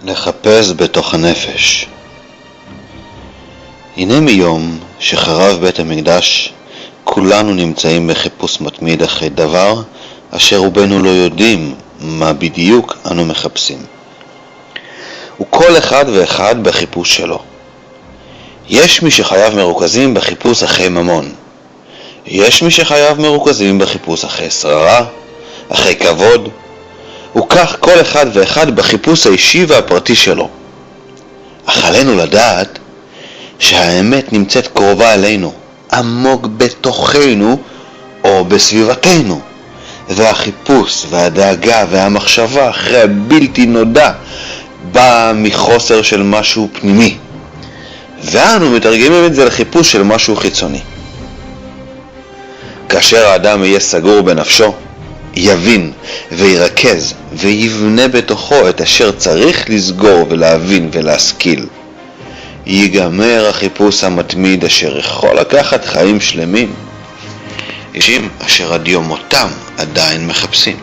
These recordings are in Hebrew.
לחפש בתוך הנפש. הנה מיום שחרב בית המקדש, כולנו נמצאים בחיפוש מתמיד אחרי דבר אשר רובנו לא יודעים מה בדיוק אנו מחפשים. וכל אחד ואחד בחיפוש שלו. יש מי שחייו מרוכזים בחיפוש אחרי ממון. יש מי שחייו מרוכזים בחיפוש אחרי שררה, אחרי כבוד, וכך כל אחד ואחד בחיפוש האישי והפרטי שלו. אך עלינו לדעת שהאמת נמצאת קרובה אלינו, עמוק בתוכנו או בסביבתנו, והחיפוש והדאגה והמחשבה אחרי הבלתי נודע בא מחוסר של משהו פנימי, ואנו מתרגמים את זה לחיפוש של משהו חיצוני. כאשר האדם יהיה סגור בנפשו, יבין וירכז ויבנה בתוכו את אשר צריך לסגור ולהבין ולהשכיל, ייגמר החיפוש המתמיד אשר יכול לקחת חיים שלמים. אנשים אשר עד יום מותם עדיין מחפשים.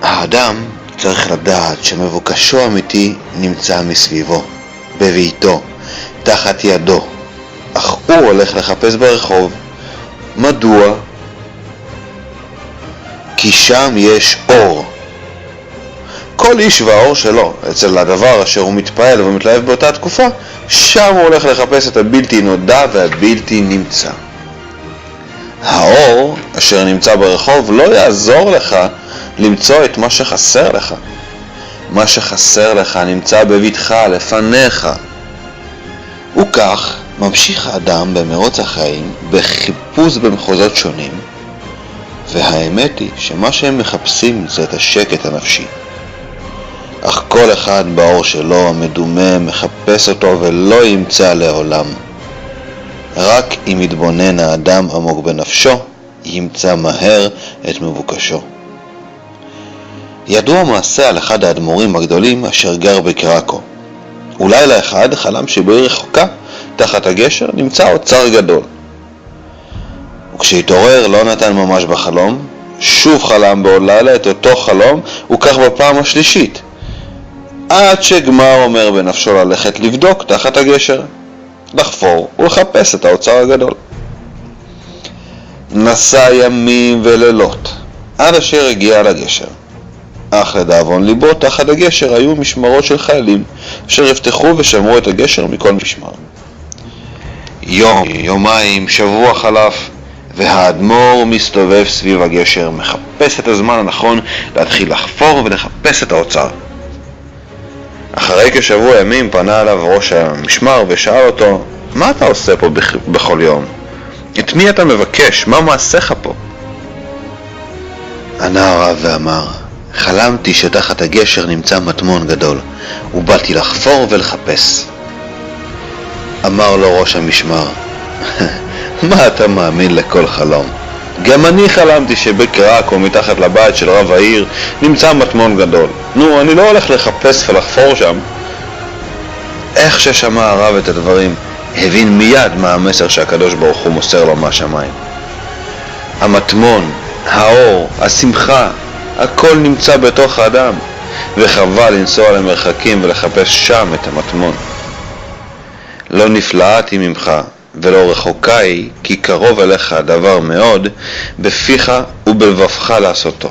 האדם צריך לדעת שמבוקשו אמיתי נמצא מסביבו, בביתו, תחת ידו, אך הוא הולך לחפש ברחוב. מדוע? כי שם יש אור. כל איש והאור שלו, אצל הדבר אשר הוא מתפעל ומתלהב באותה תקופה, שם הוא הולך לחפש את הבלתי נודע והבלתי נמצא. האור אשר נמצא ברחוב לא יעזור לך למצוא את מה שחסר לך. מה שחסר לך נמצא בביתך, לפניך. וכך ממשיך האדם במרוץ החיים בחיפוש במחוזות שונים, והאמת היא שמה שהם מחפשים זה את השקט הנפשי. אך כל אחד באור שלו המדומה מחפש אותו ולא ימצא לעולם. רק אם יתבונן האדם עמוק בנפשו, ימצא מהר את מבוקשו. ידוע מעשה על אחד האדמו"רים הגדולים אשר גר בקרקו. ולילה אחד חלם שבעיר רחוקה, תחת הגשר, נמצא אוצר גדול. וכשהתעורר לא נתן ממש בחלום, שוב חלם בעוד לילה את אותו חלום, וכך בפעם השלישית. עד שגמר אומר בנפשו ללכת לבדוק תחת הגשר, לחפור ולחפש את האוצר הגדול. נסע ימים ולילות, עד אשר הגיע לגשר. אך לדאבון ליבו תחת הגשר היו משמרות של חיילים, אשר יפתחו ושמרו את הגשר מכל משמר. יום, יומיים, שבוע חלף, והאדמו"ר מסתובב סביב הגשר, מחפש את הזמן הנכון להתחיל לחפור ולחפש את האוצר. אחרי כשבוע ימים פנה אליו ראש המשמר ושאל אותו, מה אתה עושה פה בכל יום? את מי אתה מבקש? מה מעשיך פה? ענה הרב ואמר, חלמתי שתחת הגשר נמצא מטמון גדול, ובאתי לחפור ולחפש. אמר לו ראש המשמר, מה אתה מאמין לכל חלום? גם אני חלמתי שבקרקו מתחת לבית של רב העיר נמצא מטמון גדול. נו, אני לא הולך לחפש ולחפור שם. איך ששמע הרב את הדברים, הבין מיד מה המסר שהקדוש ברוך הוא מוסר לו מהשמיים. המטמון, האור, השמחה, הכל נמצא בתוך האדם, וחבל לנסוע למרחקים ולחפש שם את המטמון. לא נפלאתי ממך ולא רחוקה היא, כי קרוב אליך הדבר מאוד, בפיך ובלבבך לעשותו.